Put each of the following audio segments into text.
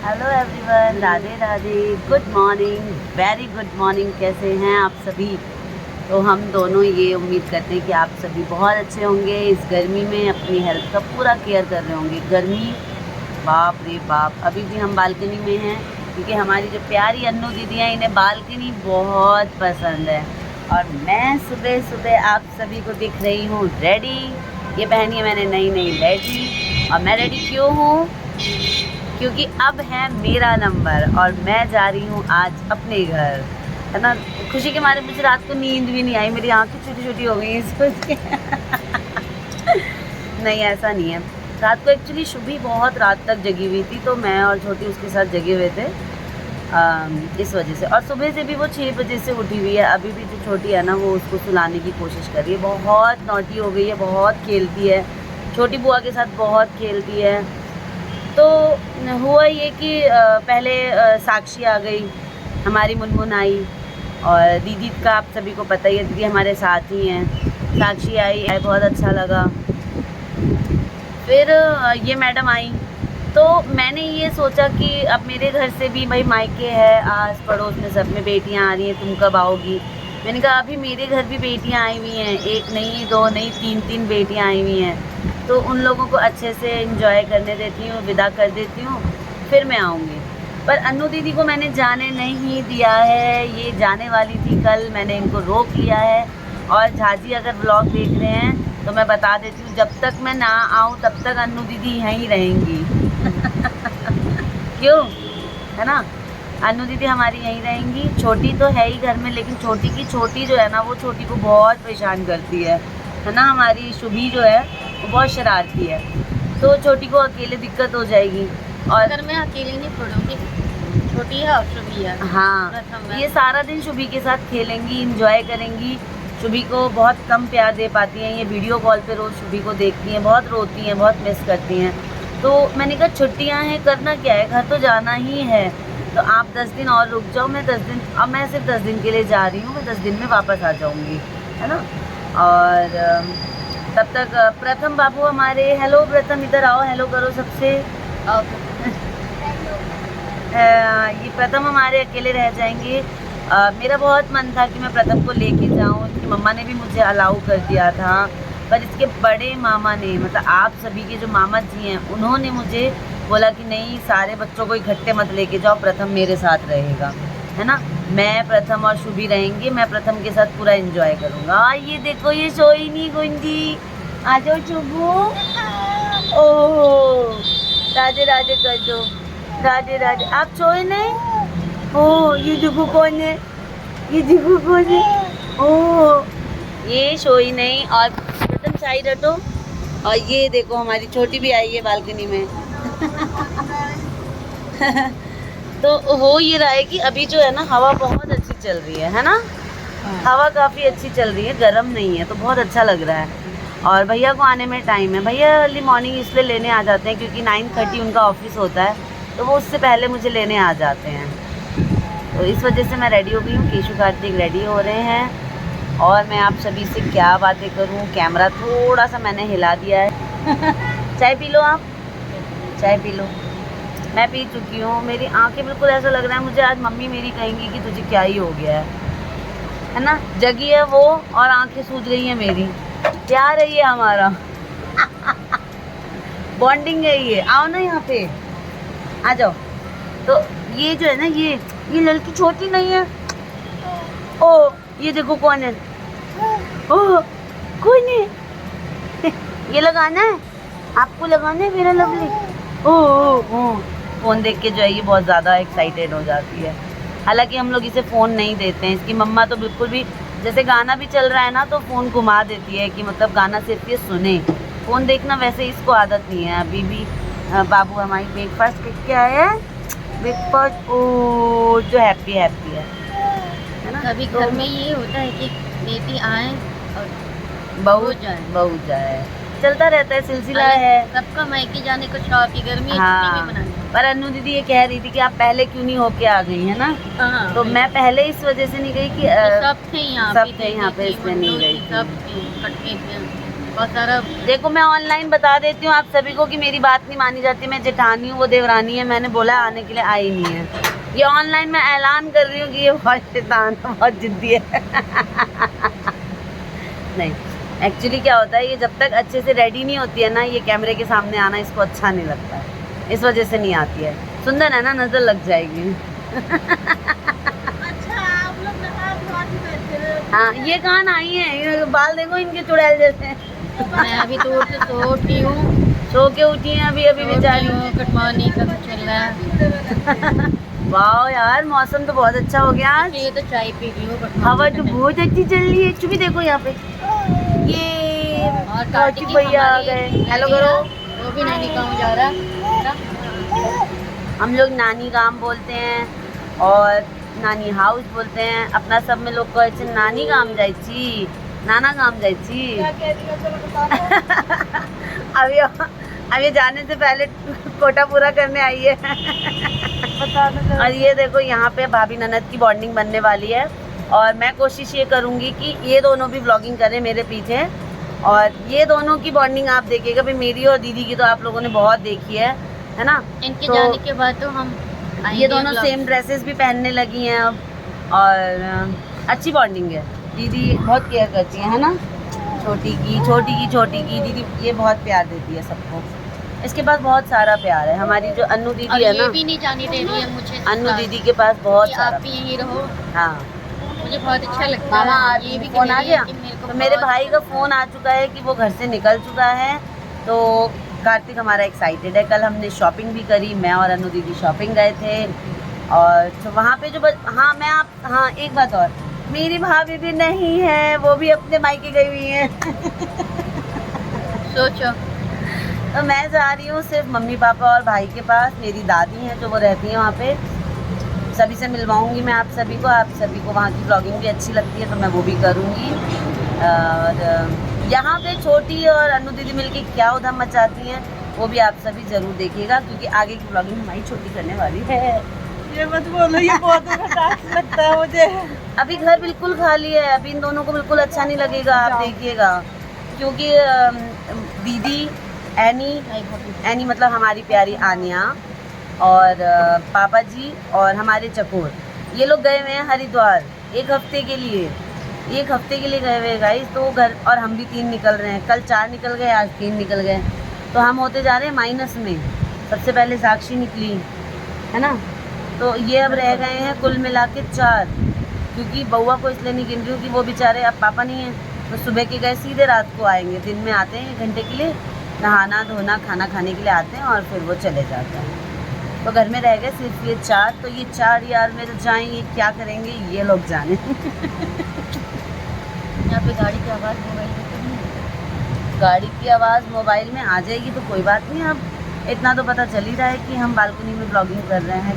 Hello everyone, Radhe Radhe, good morning, very good morning. कैसे हैं आप सभी? तो हम दोनों ये उम्मीद करते हैं कि आप सभी बहुत अच्छे होंगे। इस गर्मी में अपनी हेल्थ का पूरा केयर कर रहे होंगे। गर्मी बाप रे बाप। अभी भी हम बालकनी में हैं क्योंकि हमारी जो प्यारी अन्नू दीदी हैं इन्हें बालकनी बहुत पसंद है। और मैं सुबह सुबह आप सभी को दिख रही हूँ रेडी। ये पहनी है मैंने नई नई लेगी। और मैं रेडी क्यों हूँ? क्योंकि अब है मेरा नंबर और मैं जा रही हूँ आज अपने घर, है ना। खुशी के मारे मुझे रात को नींद भी नहीं आई, मेरी आंखें छोटी छोटी हो गई सोच के। नहीं, ऐसा नहीं है। रात को एक्चुअली शुभी बहुत रात तक जगी हुई थी, तो मैं और छोटी उसके साथ जगे हुए थे इस वजह से। और सुबह से भी वो 6 बजे से उठी हुई है। अभी भी जो छोटी है ना, वो उसको सुलाने की कोशिश कर रही है। बहुत नॉटी हो गई है, बहुत खेलती है, छोटी बुआ के साथ बहुत खेलती है। तो हुआ ये कि पहले साक्षी आ गई, हमारी मुनमुन आई। और दीदी का आप सभी को पता ही है, दीदी हमारे साथ ही हैं। साक्षी आई, बहुत अच्छा लगा। फिर ये मैडम आई, तो मैंने ये सोचा कि अब मेरे घर से भी भाई मायके है, आस पड़ोस में सब में बेटियां आ रही हैं, तुम कब आओगी? मैंने कहा अभी मेरे घर भी बेटियां आई हुई हैं, एक नहीं, दो नहीं, तीन बेटियां आई हुई हैं। तो उन लोगों को अच्छे से एंजॉय करने देती हूँ, विदा कर देती हूँ, फिर मैं आऊँगी। पर अन्नू दीदी को मैंने जाने नहीं दिया है। ये जाने वाली थी कल, मैंने इनको रोक लिया है। और झाजी अगर व्लॉग देख रहे हैं तो मैं बता देती हूँ, जब तक मैं ना आऊँ तब तक अन्नू दीदी यहीं रहेंगी। क्यों, है ना? अन्नू दीदी हमारी यहीं रहेंगी। छोटी तो है ही घर में, लेकिन छोटी की छोटी जो है ना, वो छोटी को बहुत परेशान करती है ना। हमारी शुभी जो है वो बहुत शरारती है, तो छोटी को अकेले दिक्कत हो जाएगी। और घर में अकेले नहीं पढ़ोगी, छोटी है और शुभी है। हाँ, ये सारा दिन शुभी के साथ खेलेंगी, इंजॉय करेंगी। शुभी को बहुत कम प्यार दे पाती हैं। ये वीडियो कॉल पे रोज़ शुभी को देखती हैं, बहुत रोती हैं, बहुत मिस करती हैं। तो मैंने कहा छुट्टियां हैं, करना क्या है, घर तो जाना ही है। तो आप 10 दिन और रुक जाओ। मैं 10 दिन, अब मैं सिर्फ 10 दिन के लिए जा रही हूँ, मैं 10 दिन में वापस आ जाऊँगी, है ना। और तब तक प्रथम बाबू हमारे, हेलो प्रथम, इधर आओ, हेलो करो सबसे। ये प्रथम हमारे अकेले रह जाएंगे। मेरा बहुत मन था कि मैं प्रथम को लेके जाऊं। इसकी मम्मा ने भी मुझे अलाउ कर दिया था, पर इसके बड़े मामा ने, मतलब आप सभी के जो मामा जी हैं, उन्होंने मुझे बोला कि नहीं, सारे बच्चों को इकट्ठे मत लेके जाओ, प्रथम मेरे साथ रहेगा, है ना। मैं, प्रथम और शुभी रहेंगे। मैं प्रथम के साथ पूरा एंजॉय करूँगा। ये देखो, ये सोई नहीं गुंजी, आ जाओ चुबू। ओह, राधे राधे कर दो, राधे राधे। आप सोए नहीं? ओह, ये देखो कौन है, ये देखो कौन है। ओह, ये सोई नहीं। और प्रथम साइड हटो। और ये देखो हमारी छोटी भी आई है बालकनी में। तो हो ये रहा है कि अभी जो है ना, हवा बहुत अच्छी चल रही है ना। हवा काफ़ी अच्छी चल रही है, गर्म नहीं है, तो बहुत अच्छा लग रहा है। और भैया को आने में टाइम है। भैया अर्ली मॉर्निंग इसलिए लेने आ जाते हैं क्योंकि 9:30 उनका ऑफिस होता है, तो वो उससे पहले मुझे लेने आ जाते हैं। तो इस वजह से मैं रेडी हो गई हूँ। केशु कार्तिक रेडी हो रहे हैं और मैं आप सभी से क्या बातें करूँ। कैमरा थोड़ा सा मैंने हिला दिया है। चाय पी लो आप, चाय पी लो। मैं पी चुकी हूँ। मेरी आंखें बिल्कुल ऐसा लग रहा है मुझे, आज मम्मी मेरी कहेंगी कि तुझे क्या ही हो गया है ना। जगी है वो और आंखें सूज गई हैं मेरी। प्यार है ये हमारा। बॉन्डिंग है ये। आओ ना यहाँ पे, आ जाओ। तो ये जो है ना, ये लड़की छोटी नहीं है। ओ, ये देखो कौन है। ओ, कोई नहीं। ये लगाना है आपको, लगाना है मेरा लवली। ओ, फ़ोन देख के जो है ये बहुत ज़्यादा एक्साइटेड हो जाती है। हालांकि हम लोग इसे फ़ोन नहीं देते हैं। इसकी मम्मा तो बिल्कुल भी, जैसे गाना भी चल रहा है ना, तो फ़ोन घुमा देती है कि मतलब गाना सिर्फ ये सुने, फ़ोन देखना वैसे इसको आदत नहीं है। अभी भी बाबू हमारी ब्रेकफास्ट करके आया है। ब्रेकफास्ट ओ जो हैप्पी है ना। कभी तो घर में ये होता है कि बेटी आए और बहू जाए, बहू जाए, चलता रहता है, सिलसिला है। सबका मायके जाने को शौक है, गर्मी हाँ, छुट्टी में मनाने। पर अन्नू दीदी ये कह रही थी कि आप पहले क्यों नहीं होके आ गई, है ना। हाँ, तो मैं पहले इस वजह से नहीं गई कि सब थे यहाँ सब थे यहाँ पे, इसलिए नहीं गई थी। सब थे, इकट्ठे थे। बहुत सारा। देखो मैं ऑनलाइन बता देती हूँ आप सभी को कि मेरी बात नहीं मानी जाती, मैं जेठानी हूँ, वो देवरानी है, मैंने बोला आने के लिए आई नहीं है। ये ऑनलाइन मैं ऐलान कर रही हूँ कि ये बहुत शैतान है, बहुत जिद्दी है। नहीं, एक्चुअली क्या होता है, ये जब तक अच्छे से रेडी नहीं होती है ना, ये कैमरे के सामने आना इसको अच्छा नहीं लगता है, इस वजह से नहीं आती है। सुंदर है ना, नजर लग जाएगी। अच्छा आप लोग हाँ, ये कहाँ आई है, ये बाल देखो इनके चुड़ैल जैसे। मैं अभी तो सोती हूँ, सो के उठी हैं अभी बेचारी। गुड मॉर्निंग का कुछ चल रहा है। वाह यार, मौसम तो बहुत अच्छा हो गया आज। ये तो चाय पी रही हूँ, हवा तो बहुत अच्छी चल रही है। चुपी देखो यहाँ पे, ये और कार्तिक भैया आ गए। हेलो करो। वो भी नहीं गाँव जा रहा है। हम लोग नानी गाम बोलते हैं और नानी हाउस बोलते हैं। अपना सब में लोग कहे छे नानी गाम जाई छी, नाना गाम जाई छी। अभी जाने से पहले कोटा पूरा करने आई है। और ये देखो यहाँ पे भाभी ननद की बॉन्डिंग बनने वाली है और मैं कोशिश ये करूँगी कि ये दोनों भी ब्लॉगिंग करें मेरे पीछे, और ये दोनों की बॉन्डिंग आप देखिएगा। भाई मेरी और दीदी की तो आप लोगों ने बहुत देखी है ना। इनके तो जाने के बाद तो हम ये दोनों सेम ड्रेसेस भी पहनने लगी हैं अब, और अच्छी बॉन्डिंग है। दीदी बहुत केयर करती है ना, छोटी की दीदी ये बहुत प्यार देती है सबको। इसके पास बहुत सारा प्यार है। हमारी जो अन्नू दीदी है ना, ये भी नहीं जाने दे रही है मुझे। अन्नू दीदी के पास बहुत कि सारा। आप भी यहीं रहो, हाँ मुझे बहुत अच्छा लगता मामा है। आज ये भी फोन आ गया, तो मेरे बहुत- भाई का फोन आ चुका है कि वो घर से निकल चुका है। तो कार्तिक हमारा एक्साइटेड है। कल हमने शॉपिंग भी करी, मैं और अन्नू दीदी शॉपिंग गए थे। और तो वहाँ पे जो हाँ एक बात और, मेरी भाभी भी नहीं है, वो भी अपने मायके गई हुई है। सोचो तो मैं जा रही हूँ सिर्फ मम्मी पापा और भाई के पास। मेरी दादी हैं जो वो रहती हैं वहाँ पे, सभी से मिलवाऊंगी मैं आप सभी को। आप सभी को वहाँ की ब्लॉगिंग भी अच्छी लगती है तो मैं वो भी करूँगी। और यहाँ पे छोटी और अन्नू दीदी मिलके क्या उधम मचाती हैं वो भी आप सभी ज़रूर देखिएगा, क्योंकि आगे की ब्लॉगिंग हमारी छोटी करने वाली है। ये मत बोलो, ये बहुत खतरनाक लगता है मुझे। अभी घर बिल्कुल खाली है, अभी इन दोनों को बिल्कुल अच्छा नहीं लगेगा, आप देखिएगा। क्योंकि दीदी एनी मतलब हमारी प्यारी आनिया और पापा जी और हमारे चकोर, ये लोग गए हुए हैं हरिद्वार एक हफ्ते के लिए गए हुए गाइस। तो घर, और हम भी 3 निकल रहे हैं। कल 4 निकल गए, आज 3 निकल गए, तो हम होते जा रहे हैं माइनस में। सबसे पहले साक्षी निकली है ना, तो ये अब रह गए हैं कुल मिला के 4। क्योंकि बउआ को इसलिए नहीं गिन रही हूँ कि वो बेचारे अब पापा नहीं है, तो सुबह के गए सीधे रात को आएंगे। दिन में आते हैं 1 घंटे के लिए, नहाना धोना खाना खाने के लिए आते हैं और फिर वो चले जाते हैं। तो घर में रह गए सिर्फ ये 4। तो ये 4 यार में तो जाएंगे, क्या करेंगे ये लोग जाने। यहाँ पे गाड़ी की आवाज़ मोबाइल में तो नहीं। गाड़ी की आवाज़ मोबाइल में आ जाएगी तो कोई बात नहीं। अब इतना तो पता चल ही रहा है कि हम बालकनी में ब्लॉगिंग कर रहे हैं।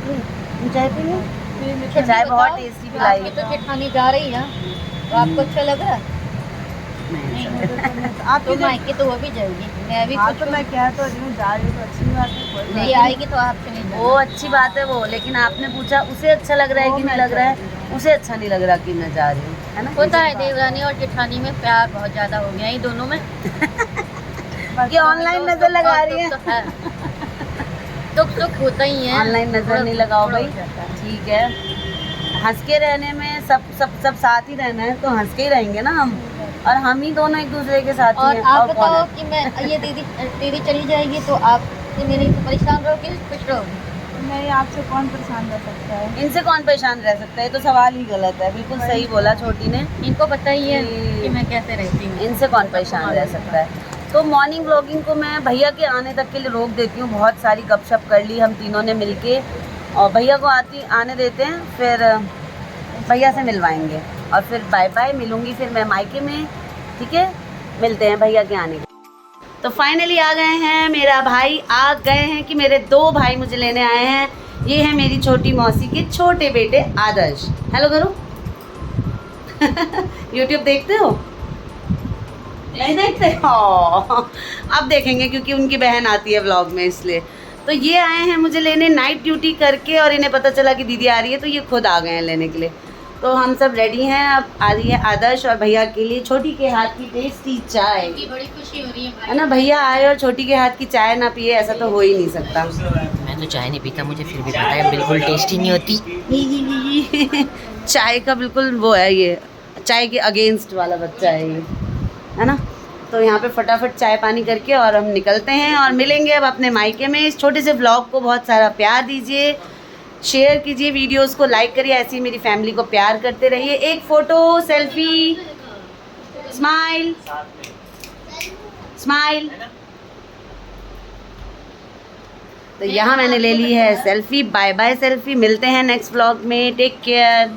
कि चाय पीएंगे, चाय बहुत टेस्टी पिलाई आपकी है। तो जेठानी जा रही है, तो आपको अच्छा लग रहा है? आप तो मायके तो वो भी जाएगी, मैं भी हाँ, कुछ तो मैं कह तो रही हूँ, जा रही हूँ तो अच्छी बात है, कोई बात नहीं आएगी तो आपसे नहीं वो अच्छी बात है वो, लेकिन आपने पूछा उसे अच्छा लग रहा है कि नहीं लग रहा है। उसे अच्छा नहीं लग रहा कि मैं जा रही हूँ, है ना। होता है देवरानी और जेठानी में प्यार बहुत ज्यादा हो गया, ये दोनों में। ये ऑनलाइन नजर लगा रही है। दुख सुख होता ही है, ऑनलाइन नजर नहीं लगाओ भाई, ठीक है। हंस के रहने में सब साथ ही रहना है, तो हंस के ही रहेंगे ना हम, और हम ही दोनों एक दूसरे के साथ ही और हैं। आप और कौन बताओ है? कि मैं ये दीदी चली जाएगी तो आप मेरे परेशान रहोगे खुश रहोगे? नहीं, आपसे कौन परेशान रह सकता है। इनसे कौन परेशान रह सकता है, तो सवाल ही गलत है। बिल्कुल सही बोला छोटी ने, इनको पता ही है कि मैं कैसे रहती हूँ। इनसे कौन परेशान रह सकता है। तो मॉर्निंग व्लॉगिंग को मैं भैया के आने तक के लिए रोक देती हूँ। बहुत सारी गपशप कर ली हम तीनों ने मिलके, और भैया को आने देते हैं, फिर भैया से मिलवाएंगे और फिर बाय बाय। मिलूंगी फिर मैं मायके में, ठीक है। मिलते हैं भैया के आने के। तो फाइनली आ गए हैं, मेरा भाई आ गए हैं कि मेरे 2 भाई मुझे लेने आए हैं। ये है मेरी छोटी मौसी के छोटे बेटे आदर्श। हेलो करो। यूट्यूब देखते हो? नहीं देखते हो? अब देखेंगे क्योंकि उनकी बहन आती है व्लॉग में, इसलिए। तो ये आए हैं मुझे लेने नाइट ड्यूटी करके, और इन्हें पता चला कि दीदी आ रही है तो ये खुद आ गए हैं लेने के लिए। तो हम सब रेडी हैं, अब आ रही है आदर्श और भैया के लिए छोटी के हाथ की टेस्टी चाय। बड़ी खुशी हो रही है ना, भैया आए और छोटी के हाथ की चाय ना पिए, ऐसा तो हो ही नहीं सकता। मैं तो चाय नहीं पीता, मुझे फिर भी पता है बिल्कुल टेस्टी नहीं होती। चाय का बिल्कुल वो है, ये चाय के अगेंस्ट वाला बच्चा है ये, है ना। तो यहाँ पे फटाफट चाय पानी करके और हम निकलते हैं और मिलेंगे अब अपने मायके में। इस छोटे से व्लॉग को बहुत सारा प्यार दीजिए, शेयर कीजिए, वीडियोस को लाइक करिए, ऐसे ही मेरी फैमिली को प्यार करते रहिए। एक फ़ोटो, सेल्फी, स्माइल स्माइल। तो यहाँ मैंने ले ली है सेल्फी। बाय बाय सेल्फी, मिलते हैं नेक्स्ट व्लॉग में, टेक केयर।